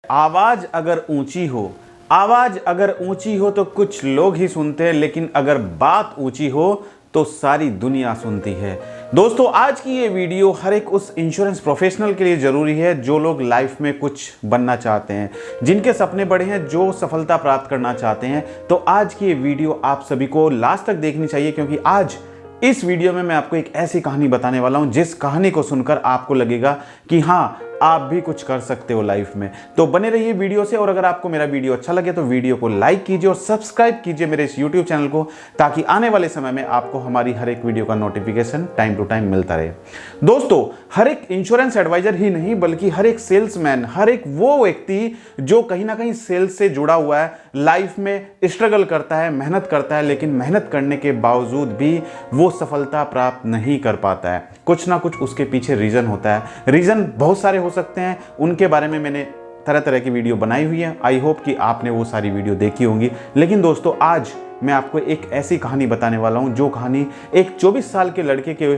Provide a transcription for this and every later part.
आवाज अगर ऊंची हो, आवाज अगर ऊंची हो तो कुछ लोग ही सुनते हैं, लेकिन अगर बात ऊंची हो तो सारी दुनिया सुनती है। दोस्तों, आज की ये वीडियो हर एक उस इंश्योरेंस प्रोफेशनल के लिए ज़रूरी है जो लोग लाइफ में कुछ बनना चाहते हैं, जिनके सपने बड़े हैं, जो सफलता प्राप्त करना चाहते हैं। तो आज की ये वीडियो आप सभी को लास्ट तक देखनी चाहिए, क्योंकि आज इस वीडियो में मैं आपको एक ऐसी कहानी बताने वाला हूं जिस कहानी को सुनकर आपको लगेगा कि हाँ, आप भी कुछ कर सकते हो लाइफ में। तो बने रहिए वीडियो से, और अगर आपको मेरा वीडियो अच्छा लगे तो वीडियो को लाइक कीजिए और सब्सक्राइब कीजिए मेरे इस यूट्यूब चैनल को, ताकि आने वाले समय में आपको हमारी हर एक वीडियो का नोटिफिकेशन टाइम टू टाइम मिलता रहे। दोस्तों, हर एक इंश्योरेंस एडवाइजर ही नहीं, बल्कि हर एक सेल्समैन, हर एक वो व्यक्ति जो कहीं ना कहीं सेल्स से जुड़ा हुआ है, लाइफ में स्ट्रगल करता है, मेहनत करता है, लेकिन मेहनत करने के बावजूद भी वो सफलता प्राप्त नहीं कर पाता है। कुछ ना कुछ उसके पीछे रीजन होता है। रीजन बहुत सारे हो सकते हैं, उनके बारे में मैंने तरह तरह की वीडियो बनाई हुई है। आई होप कि आपने वो सारी वीडियो देखी होंगी। लेकिन दोस्तों, आज मैं आपको एक ऐसी कहानी बताने वाला हूं जो कहानी एक 24 साल के लड़के के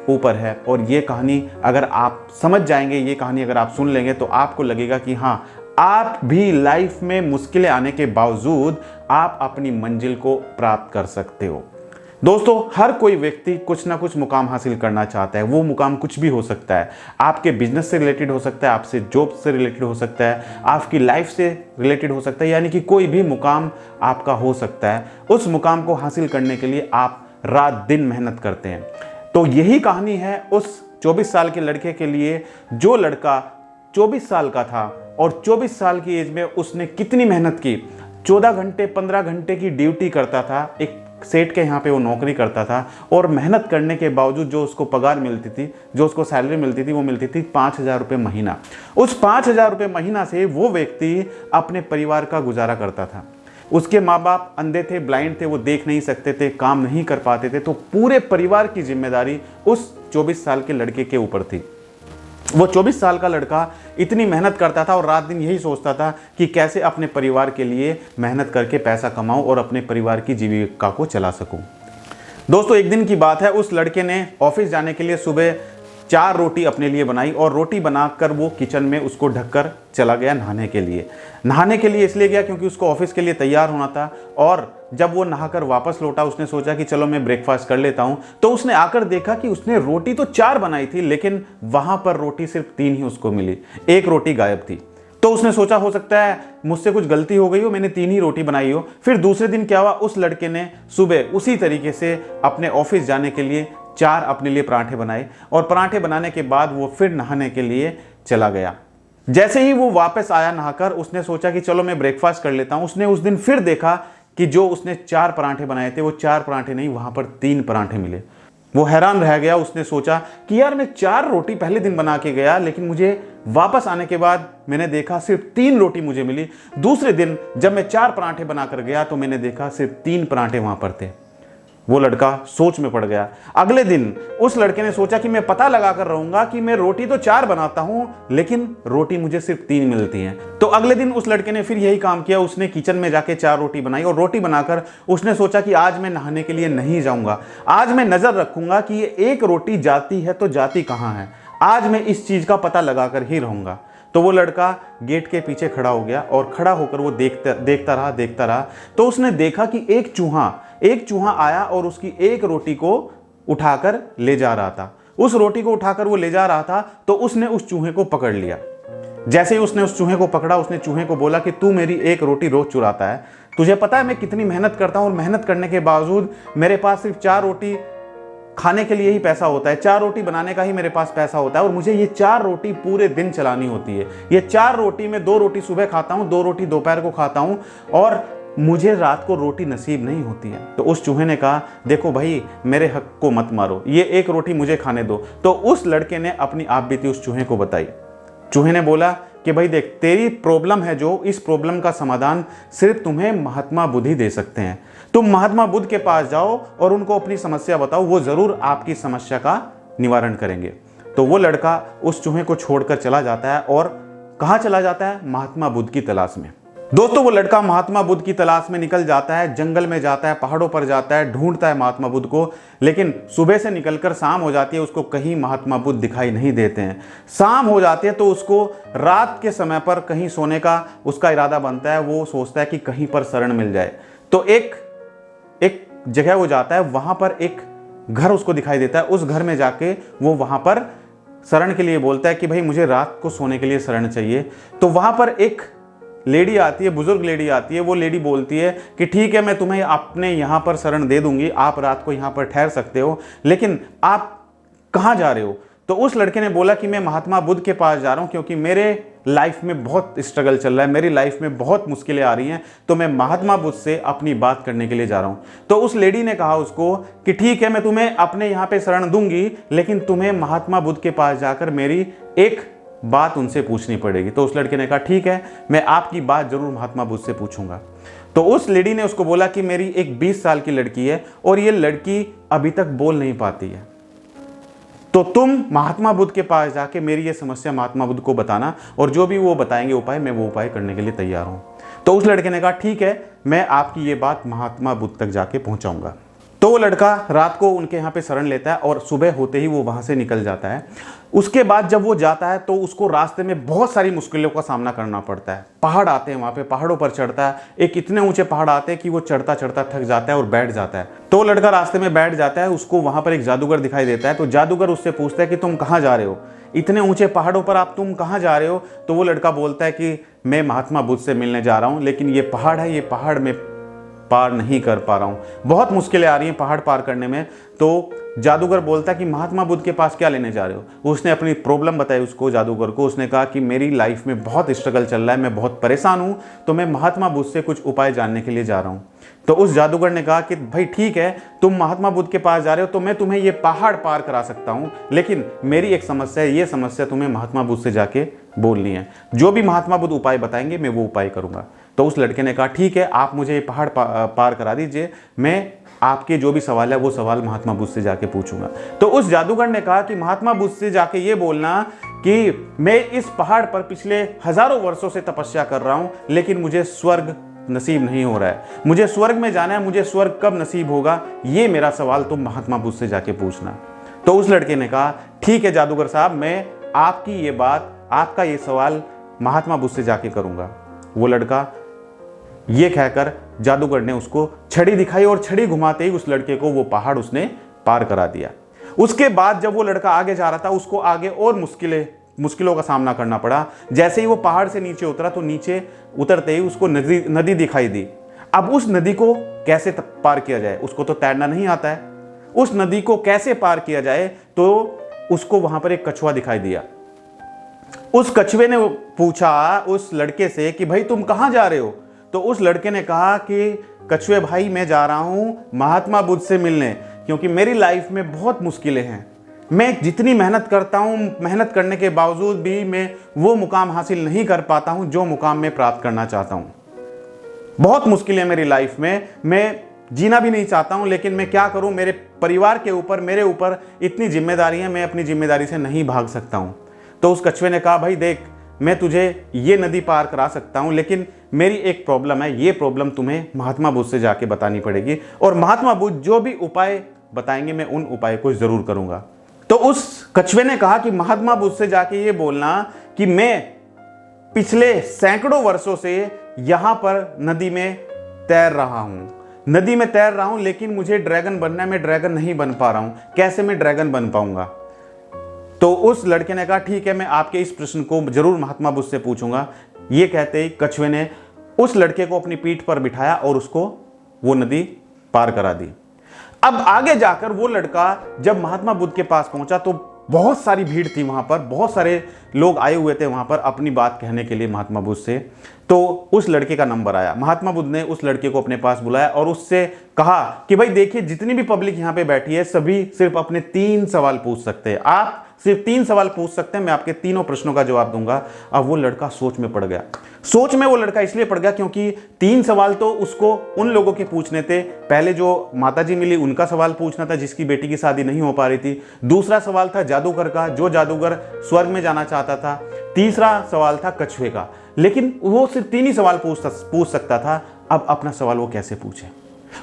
ऊपर है। और ये कहानी अगर आप समझ जाएंगे, ये कहानी अगर आप सुन लेंगे, तो आपको लगेगा कि हाँ, आप भी लाइफ में मुश्किलें आने के बावजूद आप अपनी मंजिल को प्राप्त कर सकते हो। दोस्तों, हर कोई व्यक्ति कुछ ना कुछ मुकाम हासिल करना चाहता है। वो मुकाम कुछ भी हो सकता है। आपके बिजनेस से रिलेटेड हो सकता है, आपसे जॉब से रिलेटेड हो सकता है, आपकी लाइफ से रिलेटेड हो सकता है, यानी कि कोई भी मुकाम आपका हो सकता है। उस मुकाम को हासिल करने के लिए आप रात दिन मेहनत करते हैं। तो यही कहानी है उस 24 साल के लड़के के लिए, जो लड़का 24 साल का था और 24 साल की एज में उसने कितनी मेहनत की। 14 घंटे 15 घंटे की ड्यूटी करता था, एक सेठ के यहाँ पे वो नौकरी करता था, और मेहनत करने के बावजूद जो उसको पगार मिलती थी, जो उसको सैलरी मिलती थी, वो मिलती थी 5,000 रुपये महीना। उस 5,000 रुपये महीना से वो व्यक्ति अपने परिवार का गुजारा करता था। उसके माँ बाप अंधे थे, ब्लाइंड थे, वो देख नहीं सकते थे, काम नहीं कर पाते थे। तो पूरे परिवार की जिम्मेदारी उस 24 साल के लड़के के ऊपर थी। वो 24 साल का लड़का इतनी मेहनत करता था और रात दिन यही सोचता था कि कैसे अपने परिवार के लिए मेहनत करके पैसा कमाऊं और अपने परिवार की जीविका को चला सकूं। दोस्तों, एक दिन की बात है, उस लड़के ने ऑफिस जाने के लिए सुबह 4 रोटी अपने लिए बनाई, और रोटी बनाकर वो किचन में उसको ढककर चला गया नहाने के लिए। नहाने के लिए इसलिए गया क्योंकि उसको ऑफिस के लिए तैयार होना था। और जब वो नहाकर वापस लौटा, उसने सोचा कि चलो मैं ब्रेकफास्ट कर लेता हूं। तो उसने आकर देखा कि उसने रोटी तो 4 बनाई थी, लेकिन वहां पर रोटी सिर्फ 3 ही उसको मिली, 1 रोटी गायब थी। तो उसने सोचा हो सकता है मुझसे कुछ गलती हो गई हो, मैंने 3 ही रोटी बनाई हो। फिर दूसरे दिन क्या हुआ, उस लड़के ने सुबह उसी तरीके से अपने ऑफिस जाने के लिए 4 अपने लिए पराठे बनाए, और पराठे बनाने के बाद वो फिर नहाने के लिए चला गया। जैसे ही वो वापस आया नहाकर, उसने सोचा कि चलो मैं ब्रेकफास्ट कर लेता हूं। उसने उस दिन फिर देखा कि जो उसने 4 पराठे बनाए थे, वो 4 पराठे नहीं, वहां पर 3 पराठे मिले। वो हैरान रह गया। उसने सोचा कि यार, मैं 4 रोटी पहले दिन बना के गया, लेकिन मुझे वापस आने के बाद मैंने देखा सिर्फ 3 रोटी मुझे मिली। दूसरे दिन जब मैं 4 पराठे बनाकर गया तो मैंने देखा सिर्फ 3 पराठे वहां पर थे। वो लड़का सोच में पड़ गया। अगले दिन उस लड़के ने सोचा कि मैं पता लगा कर रहूंगा कि मैं रोटी तो 4 बनाता हूं, लेकिन रोटी मुझे सिर्फ 3 मिलती हैं। तो अगले दिन उस लड़के ने फिर यही काम किया। उसने किचन में जाके 4 रोटी बनाई, और रोटी बनाकर उसने सोचा कि आज मैं नहाने के लिए नहीं जाऊंगा, आज मैं नजर रखूंगा कि ये 1 रोटी जाती है तो जाती कहां है, आज मैं इस चीज का पता लगाकर ही रहूंगा। तो वो लड़का गेट के पीछे खड़ा हो गया, और खड़ा होकर वो देखता रहा। तो उसने देखा कि एक चूहा आया और उसकी 1 रोटी को उठाकर ले जा रहा था। उस रोटी को उठाकर वो ले जा रहा था, तो उसने उस चूहे को पकड़ लिया। जैसे ही उसने उस चूहे को पकड़ा, उसने चूहे को बोला कि तू मेरी 1 रोटी रोज चुराता है, तुझे पता है मैं कितनी मेहनत करता हूं, और मेहनत करने के बावजूद मेरे पास सिर्फ 4 रोटी खाने के लिए ही पैसा होता है, 4 रोटी बनाने का ही मेरे पास पैसा होता है, और मुझे ये 4 रोटी पूरे दिन चलानी होती है। ये 4 रोटी में 2 रोटी सुबह खाता हूं, 2 रोटी दोपहर को खाता हूं, और मुझे रात को रोटी नसीब नहीं होती है। तो उस चूहे ने कहा, देखो भाई, मेरे हक को मत मारो, ये 1 रोटी मुझे खाने दो। तो उस लड़के ने अपनी आपबीती उस चूहे को बताई। चूहे ने बोला कि भाई देख, तेरी प्रॉब्लम है जो, इस प्रॉब्लम का समाधान सिर्फ तुम्हें महात्मा बुद्ध ही दे सकते हैं। तुम महात्मा बुद्ध के पास जाओ और उनको अपनी समस्या बताओ, वो जरूर आपकी समस्या का निवारण करेंगे। तो वो लड़का उस चूहे को छोड़कर चला जाता है, और कहाँ चला जाता है? महात्मा बुद्ध की तलाश में। दोस्तों वो लड़का महात्मा बुद्ध की तलाश में निकल जाता है, जंगल में जाता है, पहाड़ों पर जाता है, ढूंढता है महात्मा बुद्ध को। लेकिन सुबह से निकलकर शाम हो जाती है, उसको कहीं महात्मा बुद्ध दिखाई नहीं देते हैं। शाम हो जाती है तो उसको रात के समय पर कहीं सोने का उसका इरादा बनता है। वो सोचता है कि कहीं पर शरण मिल जाए। तो एक जगह वो जाता है, वहां पर एक घर उसको दिखाई देता है। उस घर में जाके वो वहां पर शरण के लिए बोलता है कि भाई मुझे रात को सोने के लिए शरण चाहिए। तो वहां पर एक लेडी आती है, बुजुर्ग लेडी आती है। वो लेडी बोलती है कि ठीक है, मैं तुम्हें अपने यहाँ पर शरण दे दूंगी, आप रात को यहाँ पर ठहर सकते हो, लेकिन आप कहाँ जा रहे हो? तो उस लड़के ने बोला कि मैं महात्मा बुद्ध के पास जा रहा हूँ, क्योंकि मेरे लाइफ में बहुत स्ट्रगल चल रहा है, मेरी लाइफ में बहुत मुश्किलें आ रही हैं, तो मैं महात्मा बुद्ध से अपनी बात करने के लिए जा रहा हूँ। तो उस लेडी ने कहा उसको कि ठीक है, मैं तुम्हें अपने यहाँ पे शरण दूंगी, लेकिन तुम्हें महात्मा बुद्ध के पास जाकर मेरी एक बात उनसे पूछनी पड़ेगी। तो उस लड़के ने कहा ठीक है, मैं आपकी बात जरूर महात्मा बुद्ध से पूछूंगा। तो उस लेडी ने उसको बोला कि मेरी एक 20 साल की लड़की है और ये लड़की अभी तक बोल नहीं पाती है, तो तुम महात्मा बुद्ध के पास जाके मेरी ये समस्या महात्मा बुद्ध को बताना, और जो भी वो बताएंगे उपाय, मैं वो उपाय करने के लिए तैयार हूं। तो उस लड़के ने कहा ठीक है, मैं आपकी ये बात महात्मा बुद्ध तक जाके पहुंचाऊंगा। तो वो लड़का रात को उनके यहाँ पे शरण लेता है और सुबह होते ही वो वहाँ से निकल जाता है। उसके बाद जब वो जाता है तो उसको रास्ते में बहुत सारी मुश्किलों का सामना करना पड़ता है। पहाड़ आते हैं, वहाँ पे पहाड़ों पर चढ़ता है। एक इतने ऊंचे पहाड़ आते हैं कि वो चढ़ता चढ़ता थक जाता है और बैठ जाता है। तो वो लड़का रास्ते में बैठ जाता है। उसको वहाँ पर एक जादूगर दिखाई देता है। तो जादूगर उससे पूछता है कि तुम कहाँ जा रहे हो, इतने ऊंचे पहाड़ों पर आप तुम कहाँ जा रहे हो? तो वो लड़का बोलता है कि मैं महात्मा बुद्ध से मिलने जा रहा हूँ, लेकिन ये पहाड़ है, ये पहाड़ में पार नहीं कर पा रहा हूं, बहुत मुश्किलें आ रही हैं पहाड़ पार करने में। तो जादूगर बोलता है कि महात्मा बुद्ध के पास क्या लेने जा रहे हो? उसने अपनी प्रॉब्लम बताई उसको, जादूगर को। उसने कहा कि मेरी लाइफ में बहुत स्ट्रगल चल रहा है, मैं बहुत परेशान हूं, तो मैं महात्मा बुद्ध से कुछ उपाय जानने के लिए जा रहा हूं। तो उस जादूगर ने कहा कि भाई ठीक है, तुम महात्मा बुद्ध के पास जा रहे हो तो मैं तुम्हें ये पहाड़ पार करा सकता हूं, लेकिन मेरी एक समस्या है, ये समस्या तुम्हें महात्मा बुद्ध से जाके बोलनी है। जो भी महात्मा बुद्ध उपाय बताएंगे मैं वो उपाय करूंगा। तो उस लड़के ने कहा ठीक है, आप मुझे ये पहाड़ पार करा दीजिए, मैं आपके जो भी सवाल है वो सवाल महात्मा बुद्ध से जाके पूछूंगा। तो उस जादूगर ने कहा कि महात्मा बुद्ध से जाके ये बोलना कि मैं इस पहाड़ पर पिछले हजारों वर्षों से तपस्या कर रहा हूं, लेकिन मुझे स्वर्ग नसीब नहीं हो रहा है, मुझे स्वर्ग में जाना है, मुझे स्वर्ग कब नसीब होगा, ये मेरा सवाल तुम महात्मा बुद्ध से जाके पूछना। तो उस लड़के ने कहा ठीक है जादूगर साहब, मैं आपकी ये बात, आपका ये सवाल महात्मा बुद्ध से जाके करूंगा। वो लड़का ये कहकर जादूगर ने उसको छड़ी दिखाई और छड़ी घुमाते ही उस लड़के को वो पहाड़ उसने पार करा दिया। उसके बाद जब वो लड़का आगे जा रहा था, उसको आगे और मुश्किलों का सामना करना पड़ा। जैसे ही वो पहाड़ से नीचे उतरा तो नीचे उतरते ही उसको नदी दिखाई दी। अब उस नदी को कैसे पार किया जाए? उसको तो तैरना नहीं आता है। उस नदी को कैसे पार किया जाए? तो उसको वहां पर एक कछुआ दिखाई दिया। उस कछुए ने पूछा उस लड़के से कि भाई तुम कहां जा रहे हो? तो उस लड़के ने कहा कि कछुए भाई, मैं जा रहा हूं महात्मा बुद्ध से मिलने, क्योंकि मेरी लाइफ में बहुत मुश्किलें हैं। मैं जितनी मेहनत करता हूं, मेहनत करने के बावजूद भी मैं वो मुकाम हासिल नहीं कर पाता हूं जो मुकाम मैं प्राप्त करना चाहता हूं। बहुत मुश्किलें मेरी लाइफ में, मैं जीना भी नहीं चाहता हूं, लेकिन मैं क्या करूं, मेरे परिवार के ऊपर, मेरे ऊपर इतनी जिम्मेदारी है, मैं अपनी जिम्मेदारी से नहीं भाग सकता हूं। तो उस कछुए ने कहा भाई देख, मैं तुझे ये नदी पार करा सकता हूं, लेकिन मेरी एक प्रॉब्लम है, ये प्रॉब्लम तुम्हें महात्मा बुद्ध से जाके बतानी पड़ेगी, और महात्मा बुद्ध जो भी उपाय बताएंगे मैं उन उपाय को जरूर करूंगा। तो उस कछुए ने कहा कि महात्मा बुद्ध से जाके ये बोलना कि मैं पिछले सैकड़ों वर्षों से यहां पर नदी में तैर रहा हूं, लेकिन मुझे ड्रैगन बनना है, मैं ड्रैगन नहीं बन पा रहा हूं, कैसे मैं ड्रैगन बन पाऊंगा? तो उस लड़के ने कहा ठीक है, मैं आपके इस प्रश्न को जरूर महात्मा बुद्ध से पूछूंगा। ये कहते ही कछुए ने उस लड़के को अपनी पीठ पर बिठाया और उसको वो नदी पार करा दी। अब आगे जाकर वो लड़का जब महात्मा बुद्ध के पास पहुंचा तो बहुत सारी भीड़ थी वहां पर, बहुत सारे लोग आए हुए थे वहां पर अपनी बात कहने के लिए महात्मा बुद्ध से। तो उस लड़के का नंबर आया। महात्मा बुद्ध ने उस लड़के को अपने पास बुलाया और उससे कहा कि भाई देखिए, जितनी भी पब्लिक यहाँ पे बैठी है सभी सिर्फ अपने 3 सवाल पूछ सकते हैं, आप सिर्फ 3 सवाल पूछ सकते हैं, मैं आपके तीनों प्रश्नों का जवाब दूंगा। अब वो लड़का सोच में पड़ गया। सोच में वो लड़का इसलिए पड़ गया क्योंकि 3 सवाल तो उसको उन लोगों के पूछने थे। पहले जो माताजी मिली उनका सवाल पूछना था जिसकी बेटी की शादी नहीं हो पा रही थी। दूसरा सवाल था जादूगर का, जो जादूगर स्वर्ग में जाना चाहता था। तीसरा सवाल था कछुए का। लेकिन वो सिर्फ 3 ही सवाल पूछ सकता था। अब अपना सवाल वो कैसे पूछे?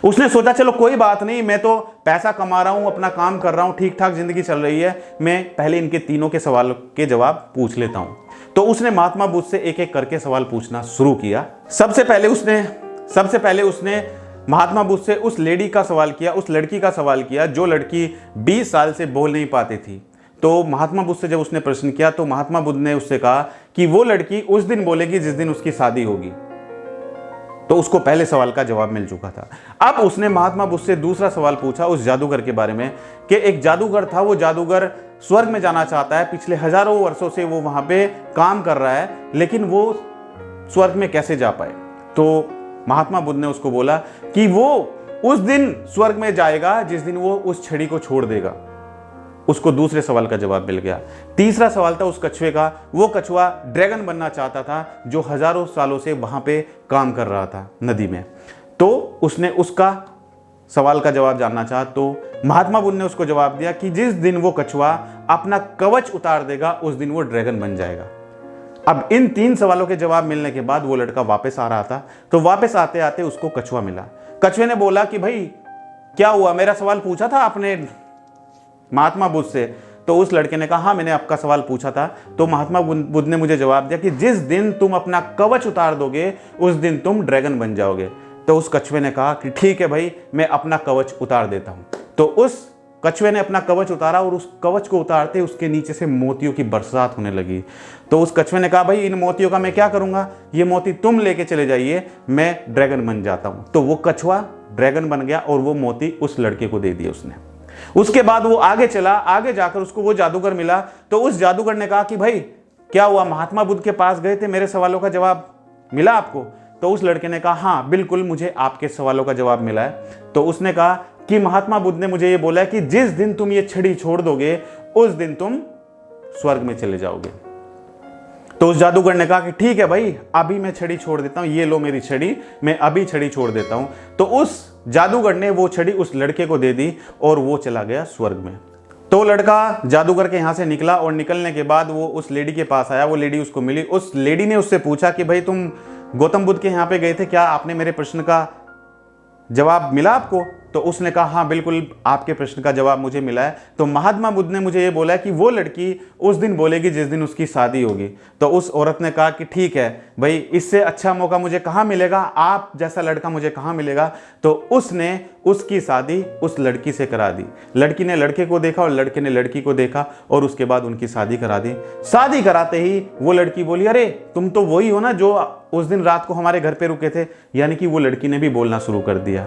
उसने सोचा चलो कोई बात नहीं, मैं तो पैसा कमा रहा हूं, अपना काम कर रहा हूं, ठीक ठाक जिंदगी चल रही है, मैं पहले इनके तीनों के सवाल के जवाब पूछ लेता हूं। तो उसने महात्मा बुद्ध से एक एक करके सवाल पूछना शुरू किया। सबसे पहले उसने महात्मा बुद्ध से उस लेडी का सवाल किया, उस लड़की का सवाल किया जो लड़की 20 साल से बोल नहीं पाती थी। तो महात्मा बुद्ध से जब उसने प्रश्न किया तो महात्मा बुद्ध ने उससे कहा कि वो लड़की उस दिन बोलेगी जिस दिन उसकी शादी होगी। तो उसको पहले सवाल का जवाब मिल चुका था। अब उसने महात्मा बुद्ध से दूसरा सवाल पूछा उस जादूगर के बारे में कि एक जादूगर था, वो जादूगर स्वर्ग में जाना चाहता है, पिछले हजारों वर्षों से वो वहां पे काम कर रहा है, लेकिन वो स्वर्ग में कैसे जा पाए? तो महात्मा बुद्ध ने उसको बोला कि वो उस दिन स्वर्ग में जाएगा जिस दिन वो उस छड़ी को छोड़ देगा। उसको दूसरे सवाल का जवाब मिल गया। तीसरा सवाल था उस कछुए का। वो कछुआ ड्रैगन बनना चाहता था जो हजारों सालों से वहां पे काम कर रहा था नदी में। तो उसने उसका सवाल का जवाब जानना चाहा। तो महात्मा बुद्ध ने उसको जवाब दिया कि जिस दिन वो कछुआ अपना कवच उतार देगा उस दिन वो ड्रैगन बन जाएगा। अब इन 3 सवालों के जवाब मिलने के बाद वो लड़का वापस आ रहा था। तो वापस आते आते उसको कछुआ मिला। कछुए ने बोला कि भाई क्या हुआ, मेरा सवाल पूछा था आपने महात्मा बुद्ध से? तो उस लड़के ने कहा हाँ मैंने आपका सवाल पूछा था। तो महात्मा बुद्ध ने मुझे जवाब दिया कि जिस दिन तुम अपना कवच उतार दोगे उस दिन तुम ड्रैगन बन जाओगे। तो उस कछुए ने कहा कि ठीक है भाई, मैं अपना कवच उतार देता हूं। तो उस कछुए ने अपना कवच उतारा और उस कवच को उतारते उसके नीचे से मोतियों की बरसात होने लगी। तो उस कछुए ने कहा भाई इन मोतियों का मैं क्या करूंगा, ये मोती तुम लेके चले जाइए, मैं ड्रैगन बन जाता हूं। तो वो कछुआ ड्रैगन बन गया और वो मोती उस लड़के को दे दिए उसने। उसके बाद वो आगे चला, आगे जाकर उसको वो जादूगर मिला। तो उस जादूगर ने कहा कि भाई क्या हुआ, महात्मा बुद्ध के पास गए थे, मेरे सवालों का जवाब मिला आपको? तो उस लड़के ने कहा हाँ बिल्कुल, मुझे आपके सवालों का जवाब मिला है। तो उसने कहा कि महात्मा बुद्ध ने मुझे ये बोला है कि जिस दिन तुम ये छड़ी छोड़ दोगे उस दिन तुम स्वर्ग में चले जाओगे। तो उस जादूगर ने कहा कि ठीक है भाई, अभी मैं छड़ी छोड़ देता हूं, ये लो मेरी छड़ी, मैं अभी छड़ी छोड़ देता हूं। तो उस जादूगर ने वो छड़ी उस लड़के को दे दी और वो चला गया स्वर्ग में। तो लड़का जादूगर के यहां से निकला और निकलने के बाद वो उस लेडी के पास आया। वो लेडी उसको मिली। उस लेडी ने उससे पूछा कि भाई तुम गौतम बुद्ध के यहां पे गए थे, क्या आपने मेरे प्रश्न का जवाब मिला आपको? तो उसने कहा हाँ बिल्कुल, आपके प्रश्न का जवाब मुझे मिला है। तो महात्मा बुद्ध ने मुझे ये बोला है कि वो लड़की उस दिन बोलेगी जिस दिन उसकी शादी होगी। तो उस औरत ने कहा कि ठीक है भाई, इससे अच्छा मौका मुझे कहाँ मिलेगा, आप जैसा लड़का मुझे कहाँ मिलेगा? तो उसने उसकी शादी उस लड़की से करा दी। लड़की ने लड़के को देखा और लड़के ने लड़की को देखा और उसके बाद उनकी शादी करा दी। शादी कराते ही वो लड़की बोली अरे तुम तो वही हो ना जो उस दिन रात को हमारे घर पे रुके थे। यानी कि वो लड़की ने भी बोलना शुरू कर दिया।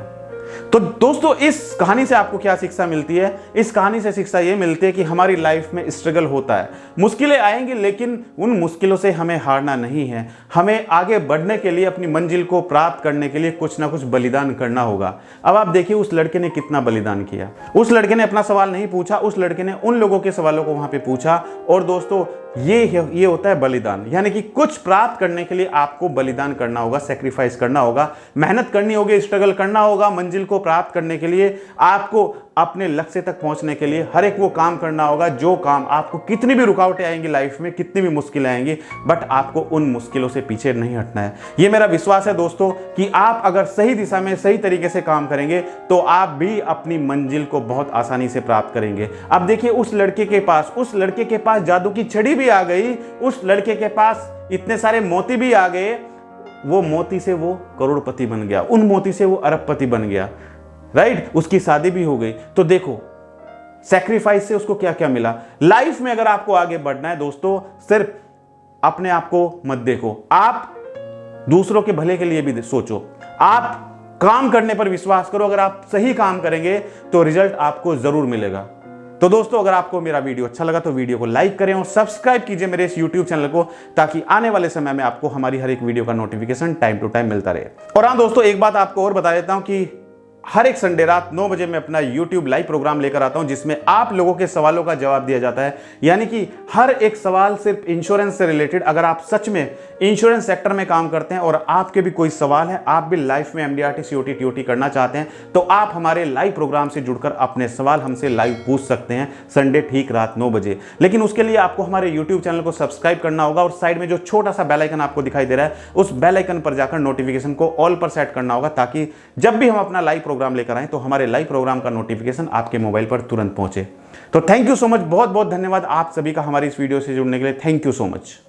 तो दोस्तों इस कहानी से आपको क्या शिक्षा मिलती है? इस कहानी से शिक्षा ये मिलती है कि हमारी लाइफ में स्ट्रगल होता है, मुश्किलें आएंगी, लेकिन उन मुश्किलों से हमें हारना नहीं है। हमें आगे बढ़ने के लिए, अपनी मंजिल को प्राप्त करने के लिए कुछ ना कुछ बलिदान करना होगा। अब आप देखिए उस लड़के ने कितना बलिदान किया। उस लड़के ने अपना सवाल नहीं पूछा, उस लड़के ने उन लोगों के सवालों को वहां पे पूछा। और दोस्तों ये होता है बलिदान। यानी कि कुछ प्राप्त करने के लिए आपको बलिदान करना होगा, सेक्रीफाइस करना होगा, मेहनत करनी होगी, स्ट्रगल करना होगा। मंजिल को प्राप्त करने के लिए, आपको अपने लक्ष्य तक पहुंचने के लिए हर एक वो काम करना होगा जो काम आपको, कितनी भी रुकावटें आएंगी लाइफ में, कितनी भी मुश्किलें आएंगी, बट आपको उन मुश्किलों से पीछे नहीं हटना है। ये मेरा विश्वास है दोस्तों कि आप अगर सही दिशा में सही तरीके से काम करेंगे तो आप भी अपनी मंजिल को बहुत आसानी से प्राप्त करेंगे। अब देखिए उस लड़के के पास जादू की छड़ी भी आ गई, उस लड़के के पास इतने सारे मोती भी आ गए। वो मोती से वो करोड़पति बन गया, उन मोती से वो अरबपति बन गया, राइट? उसकी शादी भी हो गई। तो देखो सैक्रिफाइस से उसको क्या क्या मिला। लाइफ में अगर आपको आगे बढ़ना है दोस्तों, सिर्फ अपने आप को मत देखो, आप दूसरों के भले के लिए भी सोचो, आप काम करने पर विश्वास करो। अगर आप सही काम करेंगे तो रिजल्ट आपको जरूर मिलेगा। तो दोस्तों अगर आपको मेरा वीडियो अच्छा लगा तो वीडियो को लाइक करें और सब्सक्राइब कीजिए मेरे इस YouTube चैनल को, ताकि आने वाले समय में आपको हमारी हर एक वीडियो का नोटिफिकेशन टाइम टू टाइम मिलता रहे। और हाँ दोस्तों, एक बात आपको और बता देता हूं कि हर एक संडे रात 9 बजे मैं अपना YouTube लाइव प्रोग्राम लेकर आता हूं, जिसमें आप लोगों के सवालों का जवाब दिया जाता है। यानी कि हर एक सवाल सिर्फ इंश्योरेंस से रिलेटेड। अगर आप सच में इंश्योरेंस सेक्टर में काम करते हैं और आपके भी कोई सवाल है, आप भी लाइफ में MDRT COT TOT करना चाहते हैं, तो आप हमारे लाइव प्रोग्राम से जुड़कर अपने सवाल हमसे लाइव पूछ सकते हैं संडे ठीक रात 9 बजे। लेकिन उसके लिए आपको हमारे YouTube चैनल को सब्सक्राइब करना होगा और साइड में जो छोटा सा बेल आइकन आपको दिखाई दे रहा है, उस बेल आइकन पर जाकर नोटिफिकेशन को ऑल पर सेट करना होगा, ताकि जब भी हम अपना लाइव प्रोग्राम लेकर आए तो हमारे लाइव प्रोग्राम का नोटिफिकेशन आपके मोबाइल पर तुरंत पहुंचे। तो थैंक यू सो मच, बहुत बहुत धन्यवाद आप सभी का हमारी इस वीडियो से जुड़ने के लिए। Thank you so much.